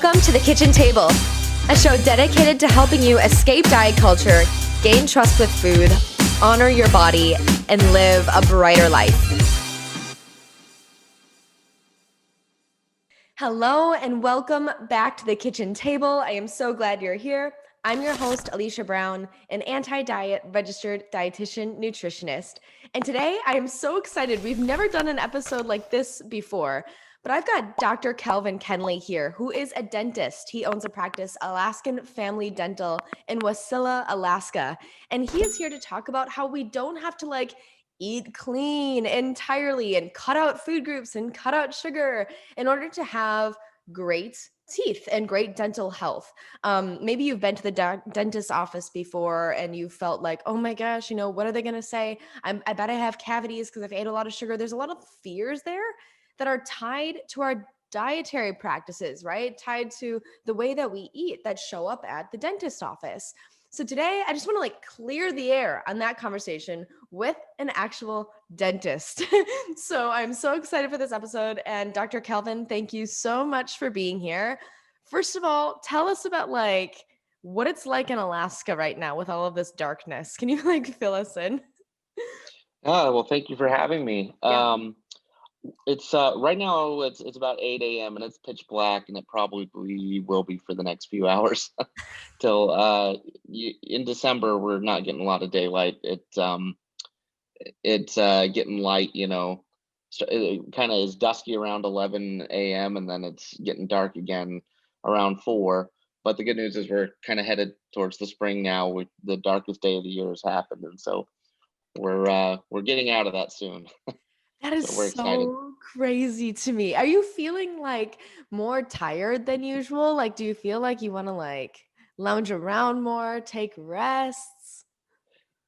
Welcome to the Kitchen Table, a show dedicated to helping you escape diet culture, gain trust with food, honor your body, and live a brighter life. Hello and welcome back to the Kitchen Table. I am so glad you're here. I'm your host, Alicia Brown, an anti-diet registered dietitian nutritionist. And today I am so excited. We've never done an episode like this before, but I've got Dr. Calvin Kenley here, who is a dentist. He owns a practice, Alaskan Family Dental in Wasilla, Alaska. And he is here to talk about how we don't have to eat clean entirely and cut out food groups and cut out sugar in order to have great teeth and great dental health. Maybe you've been to the dentist office before and you felt like, oh my gosh, what are they going to say? I bet I have cavities because I've ate a lot of sugar. There's a lot of fears there that are tied to our dietary practices, right? Tied to the way that we eat that show up at the dentist office. So today I just want to clear the air on that conversation with an actual dentist. So I'm so excited for this episode. And Dr. Calvin, thank you so much for being here. First of all, tell us about what it's like in Alaska right now with all of this darkness. Can you fill us in? Well, thank you for having me. Yeah. It's right now it's about 8 a.m. and it's pitch black, and it probably will be for the next few hours till in December we're not getting a lot of daylight. It's getting light, so it kind of is dusky around 11 a.m. and then it's getting dark again around 4. But the good news is we're kind of headed towards the spring now. The darkest day of the year has happened, and so we're getting out of that soon. That is So we're excited. so crazy to me. Are you feeling more tired than usual? Do you feel like you want to lounge around more, take rests?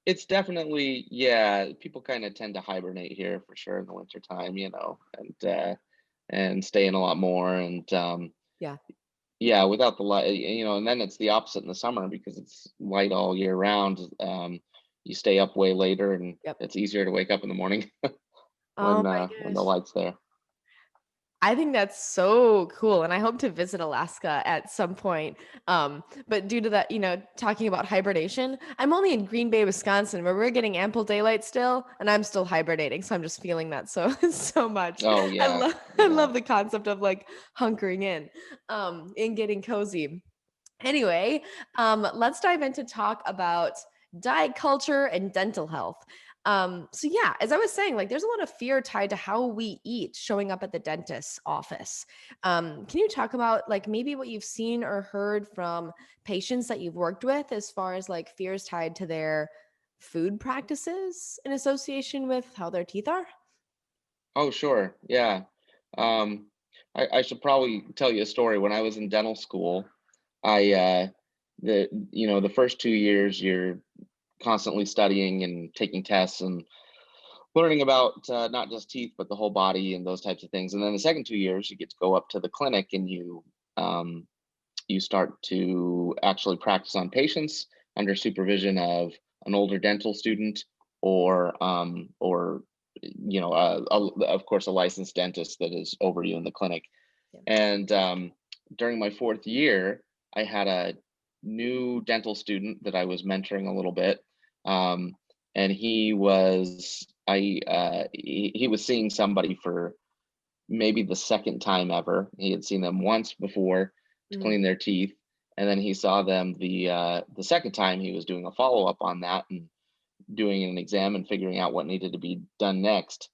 It's definitely, yeah, people kind of tend to hibernate here for sure in the winter time, and stay in a lot more. And Yeah. yeah, without the light, and then it's the opposite in the summer because it's light all year round. You stay up way later, and Yep. it's easier to wake up in the morning Oh my when the gosh. light's there. I think that's so cool. And I hope to visit Alaska at some point. But due to that, talking about hibernation, I'm only in Green Bay, Wisconsin, where we're getting ample daylight still, and I'm still hibernating. So I'm just feeling that so so much. Oh I yeah, love I yeah. love the concept of hunkering in and getting cozy. Anyway, let's dive into talk about diet culture and dental health. So yeah, as I was saying, there's a lot of fear tied to how we eat showing up at the dentist's office. Can you talk about maybe what you've seen or heard from patients that you've worked with as far as fears tied to their food practices in association with how their teeth are? Oh sure, yeah. Um, I should probably tell you a story. When I was in dental school, I the first 2 years you're constantly studying and taking tests and learning about not just teeth but the whole body and those types of things. And then the second 2 years you get to go up to the clinic and you start to actually practice on patients under supervision of an older dental student or of course a licensed dentist that is over you in the clinic. Yeah. And during my 4th year, I had a new dental student that I was mentoring a little bit, and he was seeing somebody for maybe the second time ever. He had seen them once before to Mm, clean their teeth, and then he saw them the second time. He was doing a follow up on that and doing an exam and figuring out what needed to be done next.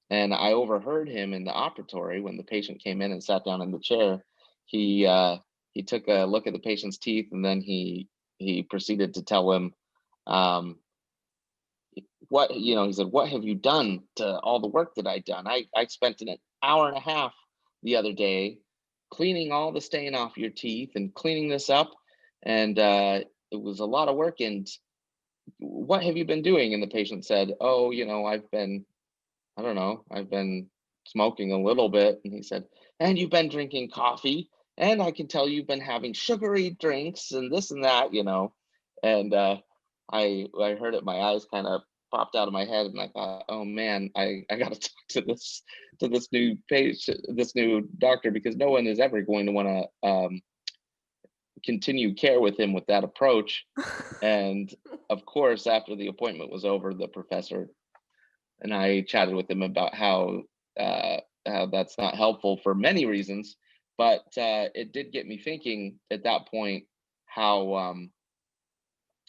And I overheard him in the operatory when the patient came in and sat down in the chair. He took a look at the patient's teeth, and then he proceeded to tell him, um, he said, "What have you done to all the work that I done? I spent an hour and a half the other day cleaning all the stain off your teeth and cleaning this up, and it was a lot of work. And what have you been doing?" And the patient said, "Oh, I don't know, I've been smoking a little bit." And he said, "And you've been drinking coffee, and I can tell you've been having sugary drinks and this and that." And I heard it, my eyes kind of popped out of my head, and I thought, oh man, I got to talk to to this new patient, this new doctor, because no one is ever going to want to continue care with him with that approach. And of course, after the appointment was over, the professor and I chatted with him about how that's not helpful for many reasons. But it did get me thinking at that point how,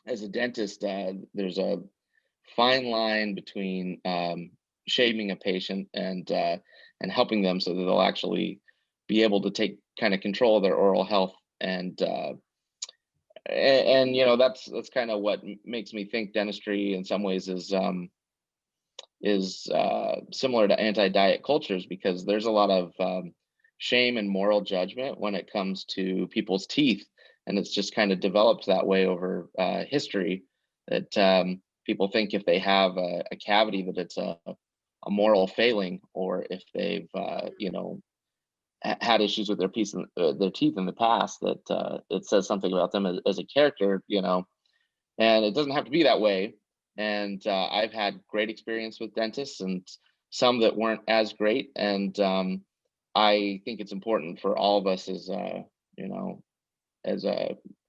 as a dentist, there's a fine line between shaming a patient and helping them so that they'll actually be able to take kind of control of their oral health. And you know, that's kind of what makes me think dentistry in some ways is similar to anti-diet cultures, because there's a lot of shame and moral judgment when it comes to people's teeth, and it's just kind of developed that way over history, that people think if they have a cavity that it's a moral failing, or if they've had issues with their teeth in the past, that it says something about them as a character, and it doesn't have to be that way. And I've had great experience with dentists and some that weren't as great. And I think it's important for all of us as a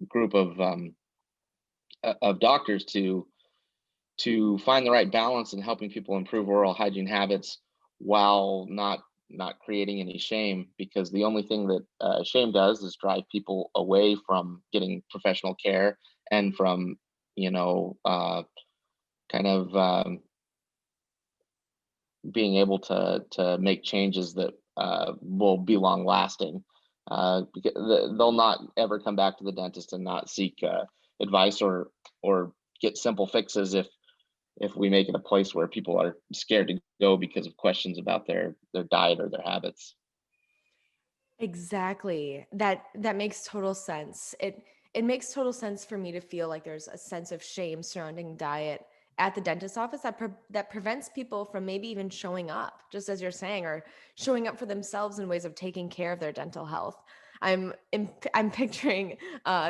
group of doctors to find the right balance in helping people improve oral hygiene habits while not creating any shame, because the only thing that shame does is drive people away from getting professional care and from you know uh, kind of being able to make changes that will be long lasting. Because they'll not ever come back to the dentist and not seek advice or get simple fixes if we make it a place where people are scared to go because of questions about their diet or their habits. Exactly. That makes total sense. It makes total sense for me to feel like there's a sense of shame surrounding diet at the dentist's office that prevents people from maybe even showing up, just as you're saying, or showing up for themselves in ways of taking care of their dental health. I'm picturing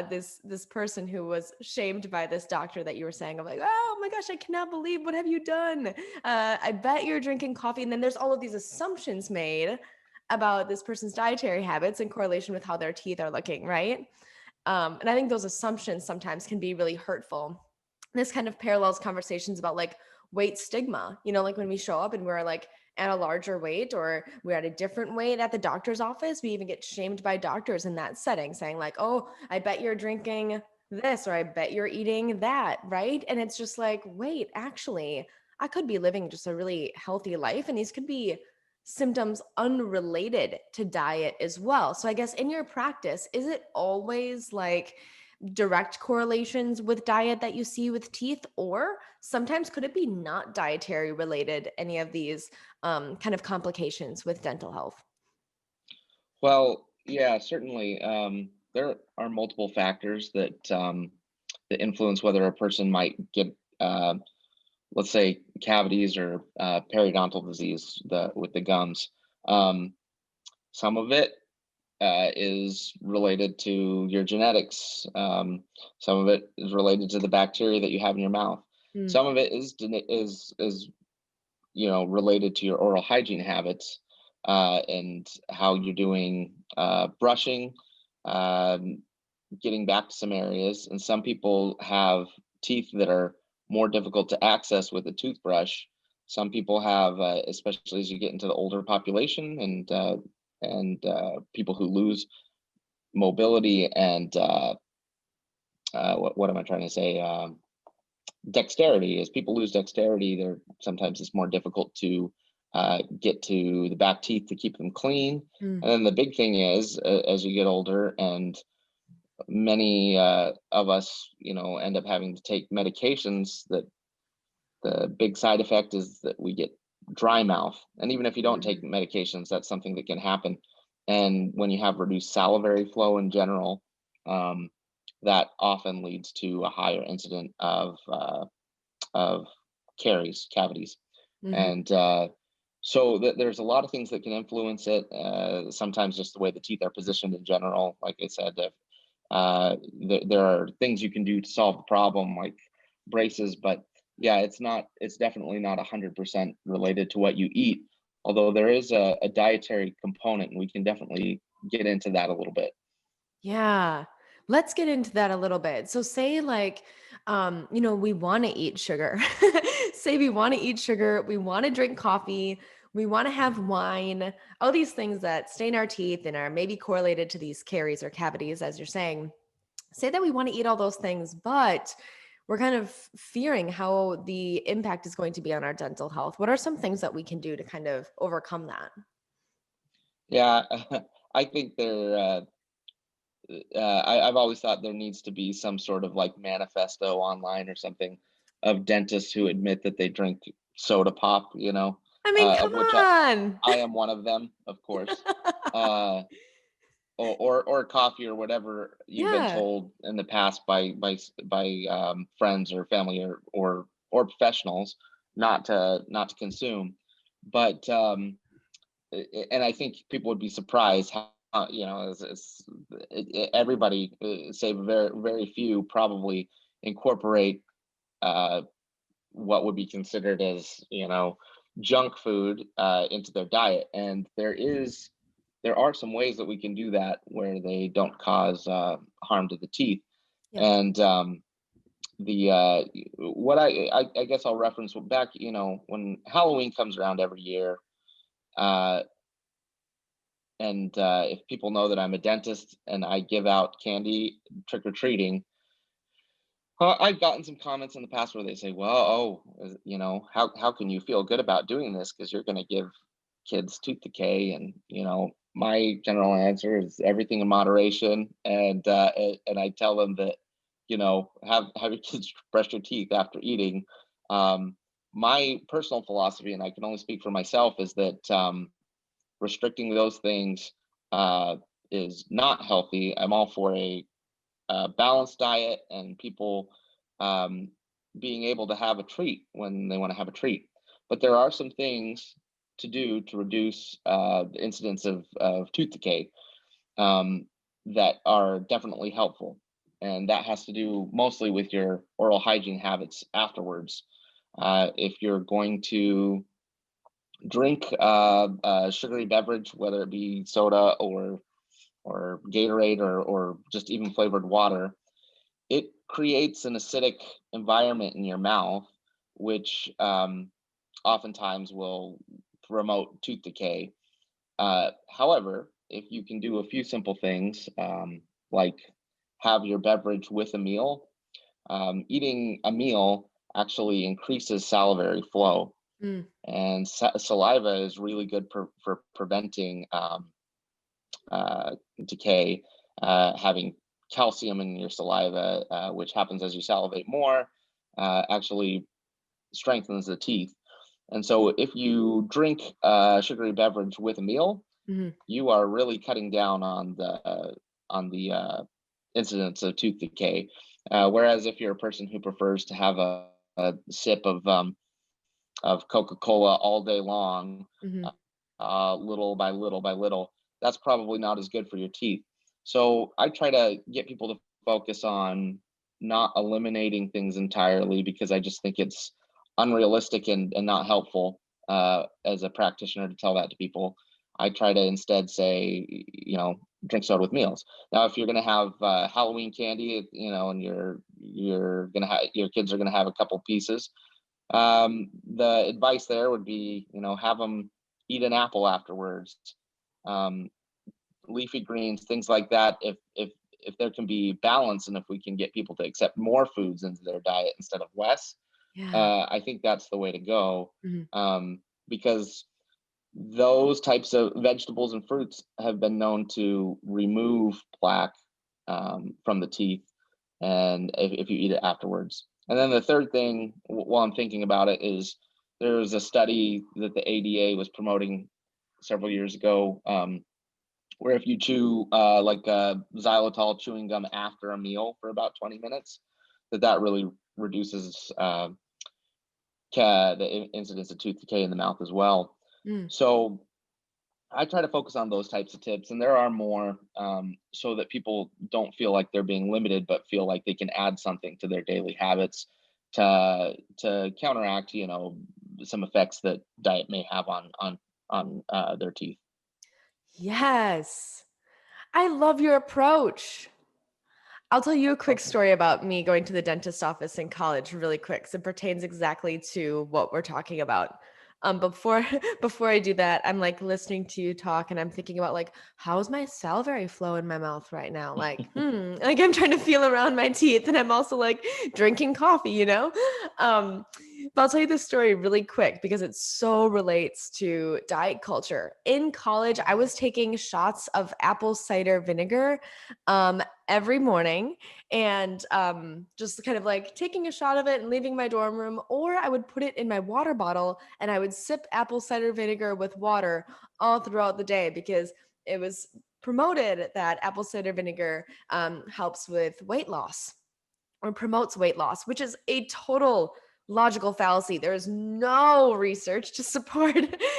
this person who was shamed by this doctor that you were saying. I'm like, oh my gosh, I cannot believe, what have you done? I bet you're drinking coffee, and then there's all of these assumptions made about this person's dietary habits in correlation with how their teeth are looking, right? And I think those assumptions sometimes can be really hurtful. This kind of parallels conversations about like weight stigma, like when we show up and we're like at a larger weight or we're at a different weight at the doctor's office, we even get shamed by doctors in that setting, saying like, oh, I bet you're drinking this, or I bet you're eating that, right? And it's just like, wait, actually, I could be living just a really healthy life, and these could be symptoms unrelated to diet as well. So I guess in your practice, is it always like direct correlations with diet that you see with teeth, or sometimes could it be not dietary related, any of these kind of complications with dental health? Well, yeah, certainly. There are multiple factors that influence whether a person might get, let's say, cavities or periodontal disease with the gums. Um, some of it is related to your genetics. Some of it is related to the bacteria that you have in your mouth. Mm, Some of it is related to your oral hygiene habits, and how you're doing brushing, um, getting back to some areas. And some people have teeth that are more difficult to access with a toothbrush. Some people have, especially as you get into the older population and people who lose mobility and what am I trying to say? Dexterity. As people lose dexterity, they're sometimes it's more difficult to get to the back teeth to keep them clean. mm, And then the big thing is, as you get older, and many of us, end up having to take medications, that the big side effect is that we get dry mouth. And even if you don't take mm, medications, that's something that can happen. And when you have reduced salivary flow in general, um, that often leads to a higher incident of cavities. mhm, And so there's a lot of things that can influence it. Sometimes just the way the teeth are positioned in general. Like I said, there are things you can do to solve the problem, like braces. But yeah, it's definitely not 100% related to what you eat. although there is a dietary component, and we can definitely get into that a little bit. Yeah. Let's get into that a little bit. So say like we want to eat sugar. Say we want to eat sugar, we want to drink coffee, we want to have wine, all these things that stain our teeth and are maybe correlated to these caries or cavities as you're saying. Say that we want to eat all those things, but we're kind of fearing how the impact is going to be on our dental health. What are some things that we can do to kind of overcome that? Yeah, I think I've always thought there needs to be some sort of like manifesto online or something of dentists who admit that they drink soda pop, I mean, of come which on. I am one of them, of course. Uh, or coffee or whatever you've been Yeah. told in the past by friends or family or professionals not to consume. But and I think people would be surprised how everybody, save very very few, probably incorporate uh, what would be considered as junk food into their diet, and there are some ways that we can do that where they don't cause harm to the teeth. Yep. And the what I guess I'll reference back, when Halloween comes around every year. Uh, and if people know that I'm a dentist and I give out candy trick or treating, I've gotten some comments in the past where they say, "Well, how can you feel good about doing this? Because you're going to give kids tooth decay." And my general answer is everything in moderation. And I tell them that have your kids brush your teeth after eating. Um, my personal philosophy, and I can only speak for myself, is that restricting those things uh, is not healthy. I'm all for a balanced diet and people um, being able to have a treat when they want to have a treat. But there are some things to do to reduce the incidence of tooth decay um, that are definitely helpful. And that has to do mostly with your oral hygiene habits afterwards. If you're going to drink a sugary beverage, whether it be soda or Gatorade or just even flavored water, it creates an acidic environment in your mouth, which oftentimes will promote tooth decay. However, if you can do a few simple things, like have your beverage with a meal, eating a meal actually increases salivary flow, Mm, and saliva is really good for preventing decay. Having calcium in your saliva, which happens as you salivate more, actually strengthens the teeth. And so, if you drink a sugary beverage with a meal, mhm. you are really cutting down on the incidence of tooth decay. Whereas, if you're a person who prefers to have a sip of Coca-Cola all day long, Mhm. little by little by little, that's probably not as good for your teeth. So I try to get people to focus on not eliminating things entirely, because I just think it's unrealistic and not helpful as a practitioner to tell that to people. I try to instead say, drink soda with meals. Now, if you're going to have Halloween candy, and you're going to have your kids are going to have a couple pieces, the advice there would be, have them eat an apple afterwards. Um, Leafy greens, things like that. If there can be balance, and if we can get people to accept more foods into their diet instead of less, Yeah. I think that's the way to go. Mhm. Because those types of vegetables and fruits have been known to remove plaque from the teeth, and if you eat it afterwards. And then the third thing, while I'm thinking about it, is there was a study that the ADA was promoting several years ago, where if you chew like xylitol chewing gum after a meal for about 20 minutes, that really reduces the incidence of tooth decay in the mouth as well. Mm. So I try to focus on those types of tips, and there are more, so that people don't feel like they're being limited, but feel like they can add something to their daily habits to counteract, some effects that diet may have on on their teeth. Yes. I love your approach. I'll tell you a quick Okay. story about me going to the dentist office in college really quick, 'cause it pertains exactly to what we're talking about. Before before I do that, I'm like listening to you talk and I'm thinking about like, how's my salivary flow in my mouth right now? Like, like I'm trying to feel around my teeth and I'm also like drinking coffee, you know? Um, but I'll tell you this story really quick because it so relates to diet culture. In college, I was taking shots of apple cider vinegar. Every morning and just kind of like taking a shot of it and leaving my dorm room, or I would put it in my water bottle and I would sip apple cider vinegar with water all throughout the day because it was promoted that apple cider vinegar helps with weight loss or promotes weight loss, which is a total logical fallacy. There is no research to support,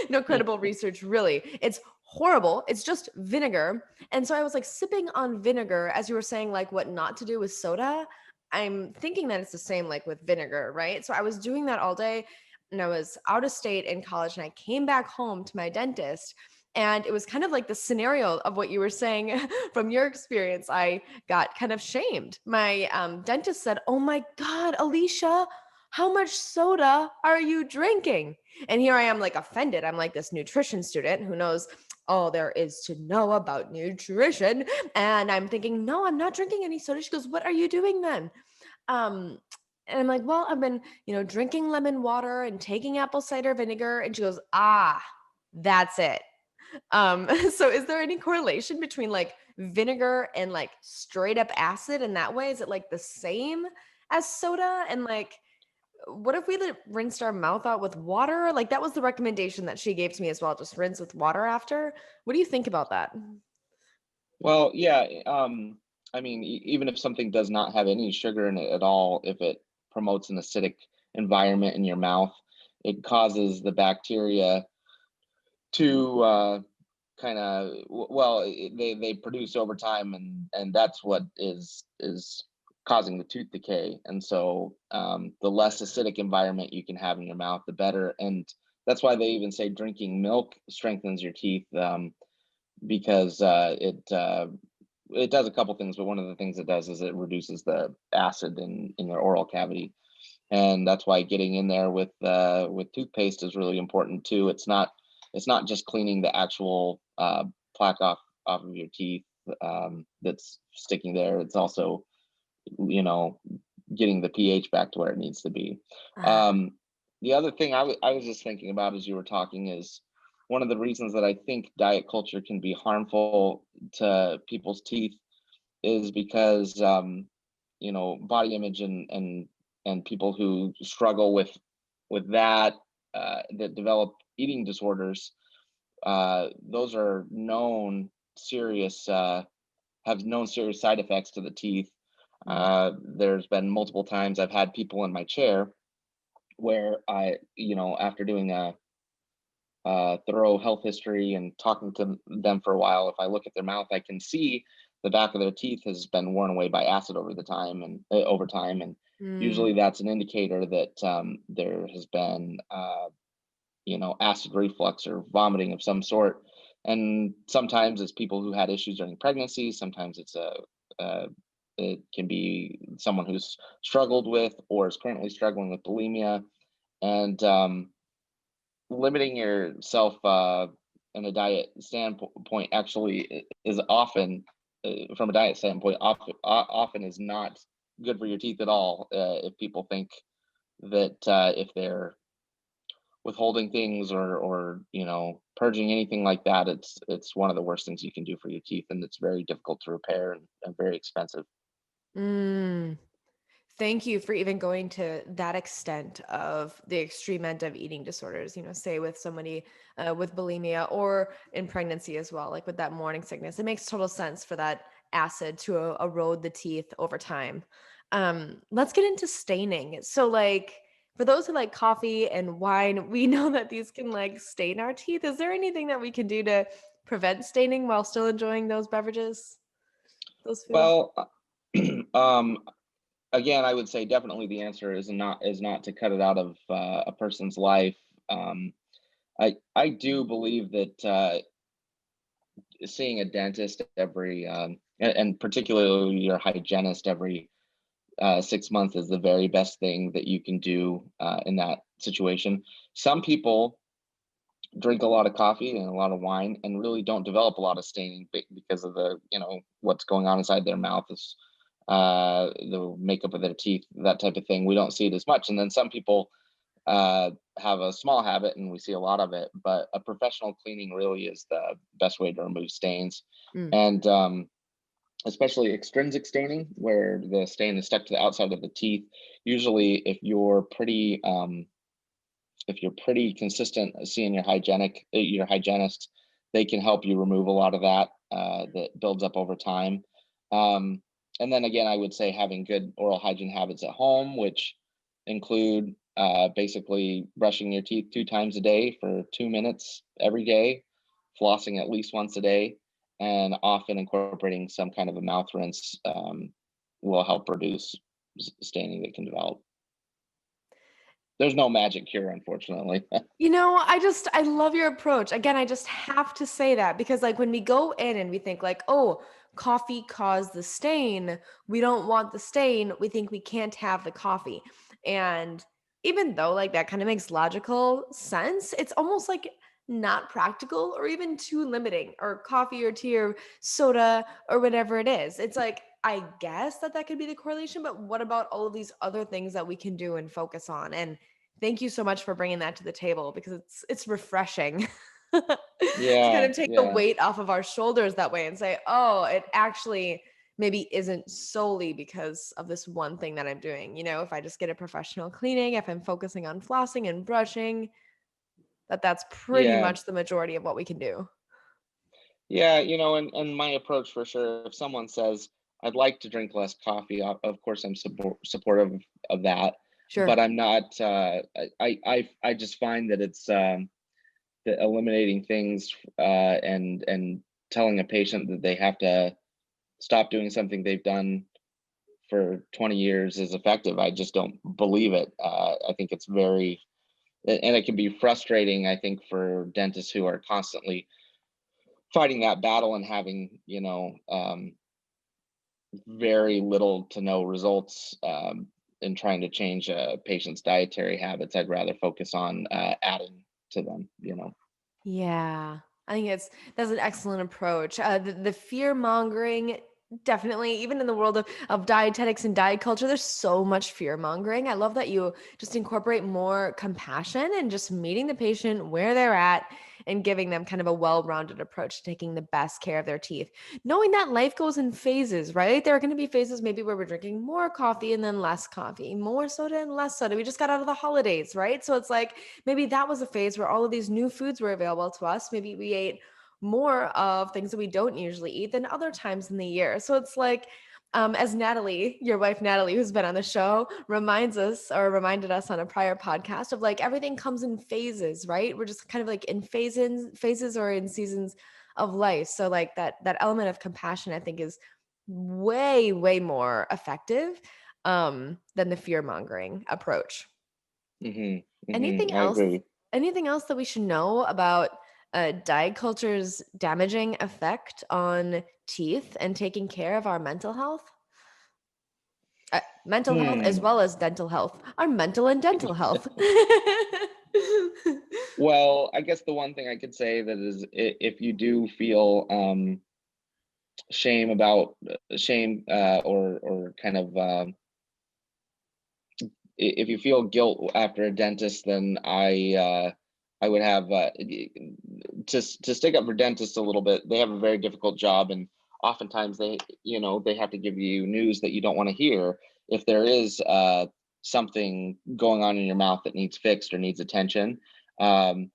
no credible research, really. It's horrible. It's just vinegar. And so I was like sipping on vinegar, as you were saying, like what not to do with soda. I'm thinking that it's the same like with vinegar, right? So I was doing that all day and I was out of state in college and I came back home to my dentist. And it was kind of like the scenario of what you were saying from your experience. I got kind of shamed. My dentist said, "Oh my God, Alicia, how much soda are you drinking?" And here I am, like offended. I'm like this nutrition student who knows all there is to know about nutrition. And I'm thinking, no, I'm not drinking any soda. She goes, "What are you doing then?" Um, and I'm like, "Well, I've been, drinking lemon water and taking apple cider vinegar." And she goes, "Ah, that's it." So is there any correlation between like vinegar and like straight up acid in that way? Is it like the same as soda? And like, what if we rinsed our mouth out with water? Like that was the recommendation that she gave to me as well. Just rinse with water after. What do you think about that? Well, yeah. I mean, even if something does not have any sugar in it at all, if it promotes an acidic environment in your mouth, it causes the bacteria to kind of well, they produce over time, and that's what is causing the tooth decay. And so, the less acidic environment you can have in your mouth, the better. And that's why they even say drinking milk strengthens your teeth. Because it does a couple things, but one of the things it does is it reduces the acid in your oral cavity, and that's why getting in there with toothpaste is really important too. It's not just cleaning the actual plaque off of your teeth that's sticking there. It's also, you know getting the pH back to where it needs to be. Ah, Um, the other thing I was just thinking about as you were talking is one of the reasons that I think diet culture can be harmful to people's teeth is because body image and people who struggle with that develop eating disorders, those are known serious have known serious side effects to the teeth. mm, There's been multiple times I've had people in my chair where after doing a thorough health history and talking to them for a while, if I look at their mouth, I can see the back of their teeth has been worn away by acid over time, and mm, usually that's an indicator that there has been acid reflux or vomiting of some sort. And sometimes it's people who had issues during pregnancy. Sometimes uh, it can be someone who's struggled with or is currently struggling with bulimia. And limiting yourself in a diet standpoint actually is often, from a diet standpoint, often is not good for your teeth at all. If people think that if they're withholding things or purging anything like that, it's one of the worst things you can do for your teeth, and it's very difficult to repair and very expensive. mm. Thank you for even going to that extent of the extreme end of eating disorders, say with somebody with bulimia or in pregnancy as well, like with that morning sickness. It makes total sense for that acid to erode the teeth over time. Let's get into staining. So, like, for those who like coffee and wine, we know that these can like stain our teeth. Is there anything that we can do to prevent staining while still enjoying those beverages, those foods? Well, um, again, I would say definitely the answer is not to cut it out of a person's life. I do believe that seeing a dentist every and particularly your hygienist every 6 months is the very best thing that you can do in that situation. Some people drink a lot of coffee and a lot of wine and really don't develop a lot of staining because of the what's going on inside their mouth is the makeup of their teeth, that type of thing. We don't see it as much, and then some people have a small habit and we see a lot of it, but a professional cleaning really is the best way to remove stains. Mm. And especially extrinsic staining where the stain is stuck to the outside of the teeth. Usually if you're pretty consistent seeing your hygienist, they can help you remove a lot of that that builds up over time. Um, and then again, I would say having good oral hygiene habits at home, which include basically brushing your teeth 2 times a day for 2 minutes every day, flossing at least once a day, and often incorporating some kind of a mouth rinse will help reduce staining that can develop. There's no magic cure, unfortunately. I love your approach. Again, I just have to say that because like when we go in and we think like, "Oh, coffee caused the stain. We don't want the stain. We think we can't have the coffee." And even though like that kind of makes logical sense, it's almost like not practical or even too limiting or coffee or tea or soda or whatever it is. It's like I guess that could be the correlation, but what about all of these other things that we can do and focus on? And thank you so much for bringing that to the table because it's refreshing to kind Yeah, of take the yeah. weight off of our shoulders that way and say, "Oh, it actually maybe isn't solely because of this one thing that I'm doing." If I just get a professional cleaning, if I'm focusing on flossing and brushing, that's pretty Yeah, much the majority of what we can do. yeah, and my approach for sure, if someone says, I'd like to drink less coffee, of course I'm supportive of that, but Sure. I'm not, I just find that it's that eliminating things and telling a patient that they have to stop doing something they've done for 20 years is effective. I just don't believe it. I think it's and it can be frustrating, I think, for dentists who are constantly fighting that battle and having very little to no results in trying to change a patient's dietary habits. I'd rather focus on adding to them. Yeah, I think that's an excellent approach. The fear mongering, definitely, even in the world of dietetics and diet culture, there's so much fear mongering. I love that you just incorporate more compassion and just meeting the patient where they're at and giving them kind of a well-rounded approach to taking the best care of their teeth. Knowing that life goes in phases, right? There are going to be phases maybe where we're drinking more coffee and then less coffee, more soda and less soda. We just got out of the holidays, right? So it's like maybe that was a phase where all of these new foods were available to us. Maybe we ate more of things that we don't usually eat than other times in the year. So it's like, as Natalie, your wife Natalie, who's been on the show, reminds us or reminded us on a prior podcast of like everything comes in phases, right? We're just kind of like in phases or in seasons of life. So like that element of compassion, I think, is way, way more effective than the fear mongering approach. Anything I else agree. anything else that we should know about, diet culture's damaging effect on teeth and taking care of our mental health? Mental health as Hmm. well as dental health, our mental and dental health. Well, I guess the one thing I could say that is if you do feel shame or kind of if you feel guilt after a dentist, then I would have to stick up for dentists a little bit. They have a very difficult job, and oftentimes they have to give you news that you don't want to hear. If there is something going on in your mouth that needs fixed or needs attention, um,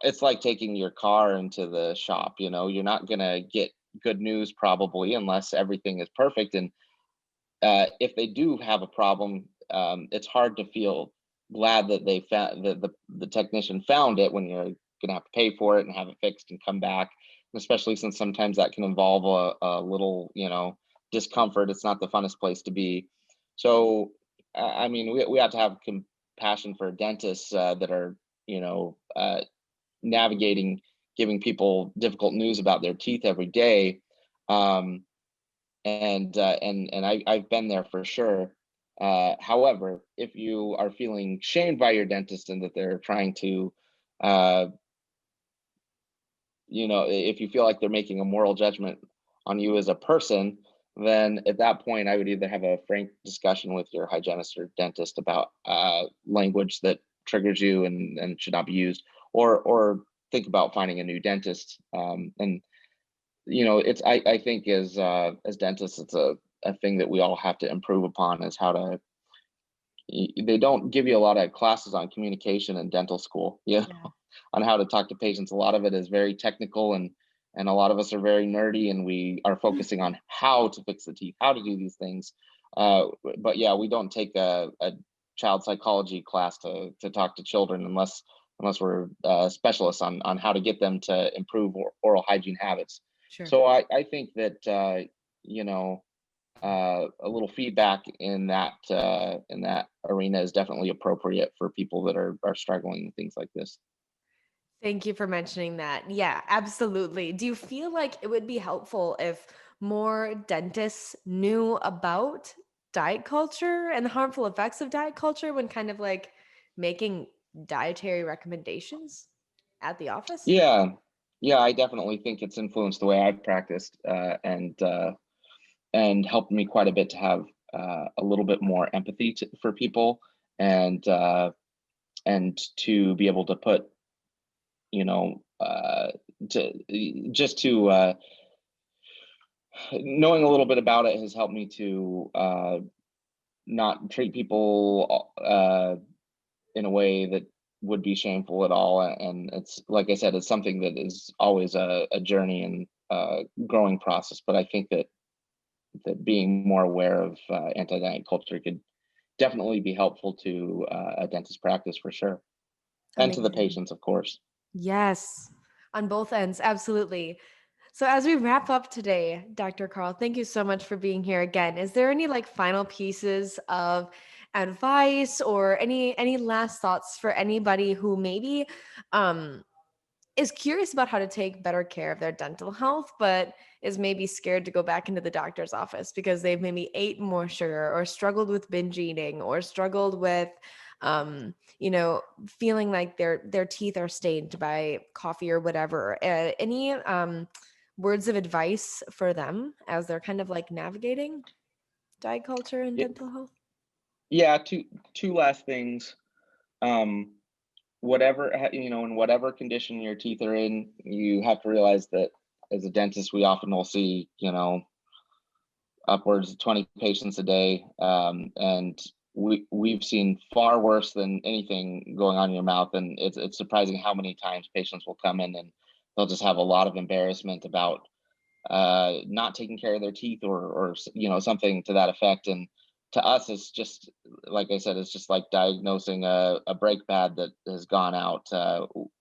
it's like taking your car into the shop. You're not gonna get good news probably unless everything is perfect. And if they do have a problem, it's hard to feel glad that they found that the technician found it when you're going to have to pay for it and have it fixed and come back. Especially since sometimes that can involve a little, discomfort. It's not the funnest place to be. So, I mean, we have to have compassion for dentists that are, you know, uh, navigating giving people difficult news about their teeth every day. Um, and I've been there for sure. However, if you are feeling shamed by your dentist and that they're trying to, uh, if you feel like they're making a moral judgment on you as a person, then at that point, I would either have a frank discussion with your hygienist or dentist about language that triggers you and should not be used, or think about finding a new dentist. And it's I think as dentists, it's a thing that we all have to improve upon is how to. They don't give you a lot of classes on communication in dental school, Yeah, on how to talk to patients. A lot of it is very technical, and a lot of us are very nerdy, and we are focusing on how to fix the teeth, how to do these things. But yeah, we don't take a child psychology class to talk to children unless we're specialists on how to get them to improve oral hygiene habits. sure. So I think that you know a little feedback in that arena is definitely appropriate for people that are struggling with things like this. Thank you for mentioning that. Yeah, absolutely. Do you feel like it would be helpful if more dentists knew about diet culture and the harmful effects of diet culture when kind of like making dietary recommendations at the office? Yeah, yeah, I definitely think it's influenced the way I've practiced, and helped me quite a bit to have a little bit more empathy for people, and and to be able to put you know to just to knowing a little bit about it has helped me to not treat people in a way that would be shameful at all. And it's like I said, it's something that is always a journey and growing process. But I think that being more aware of anti-diet culture could definitely be helpful to a dentist practice for sure, and to the Amazing. patients, of course. Yes, on both ends, absolutely. So as we wrap up today, Dr. Carl, thank you so much for being here again. Is there any like final pieces of advice or any last thoughts for anybody who maybe um is curious about how to take better care of their dental health, but is maybe scared to go back into the doctor's office because they've maybe ate more sugar or struggled with binge eating or struggled with, feeling like their teeth are stained by coffee or whatever. Any words of advice for them as they're kind of like navigating diet culture and Y- dental health? Yeah, two last things. Um, in whatever condition your teeth are in, you have to realize that as a dentist, we often will see upwards of 20 patients a day, and we've seen far worse than anything going on in your mouth. And it's surprising how many times patients will come in and they'll just have a lot of embarrassment about not taking care of their teeth, or something to that effect. And to us, it's just like I said, it's just like diagnosing a brake pad that has gone out.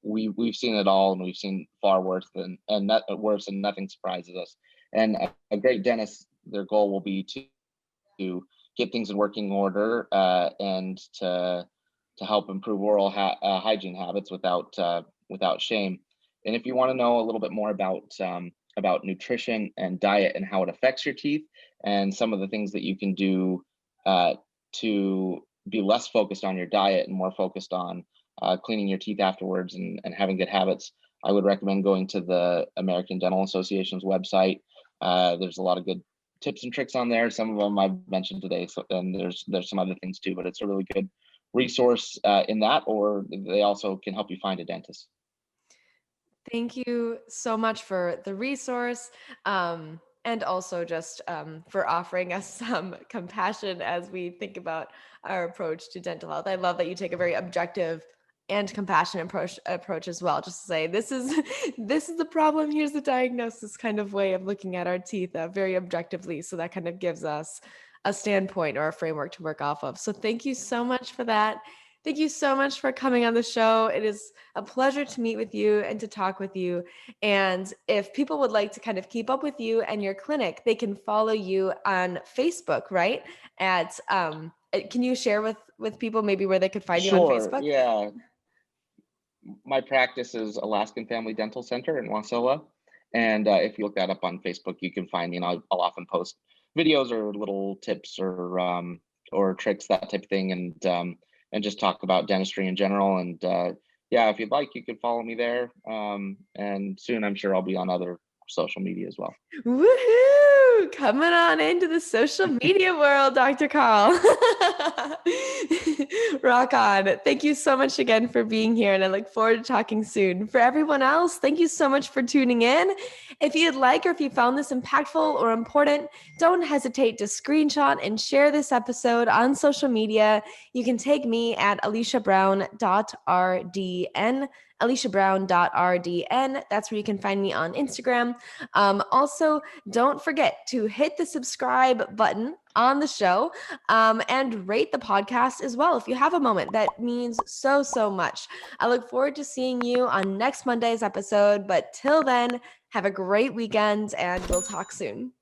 We've seen it all, and we've seen far worse worse, and nothing surprises us. And a great dentist, their goal will be to get things in working order, and to help improve oral hygiene habits without shame. And if you want to know a little bit more about nutrition and diet and how it affects your teeth, and some of the things that you can do uh, to be less focused on your diet and more focused on cleaning your teeth afterwards, and having good habits, I would recommend going to the American Dental Association's website. There's a lot of good tips and tricks on there. Some of them I've mentioned today, so, and there's some other things too. But it's a really good resource in that, or they also can help you find a dentist. Thank you so much for the resource, and also just for offering us some compassion as we think about our approach to dental health. I love that you take a very objective and compassionate approach as well. Just to say, this is this is the problem. Here's the diagnosis, kind of way of looking at our teeth very objectively. So that kind of gives us a standpoint or a framework to work off of. So thank you so much for that. Thank you so much for coming on the show. It is a pleasure to meet with you and to talk with you. And if people would like to kind of keep up with you and your clinic, they can follow you on Facebook, right? Can you share with people maybe where they could find you on Sure. Facebook? Yeah. my practice is Alaskan Family Dental Center in Wasilla, and if you look that up on Facebook, you can find me, and I'll often post videos or little tips or tricks, that type of thing, and just talk about dentistry in general. And yeah, if you'd like, you can follow me there. And soon, I'm sure I'll be on other social media as well. Woohoo! Coming on into the social media world, Dr. Carl. Rock on. Thank you so much again for being here, and I look forward to talking soon. For everyone else, thank you so much for tuning in. If you'd like, or if you found this impactful or important, don't hesitate to screenshot and share this episode on social media. You can take me at aliciabrown.rdn. aliciabrown.rdn. That's where you can find me on Instagram. Also, don't forget to hit the subscribe button on the show and rate the podcast as well. If you have a moment, that means so, so much. I look forward to seeing you on next Monday's episode. But till then, have a great weekend and we'll talk soon.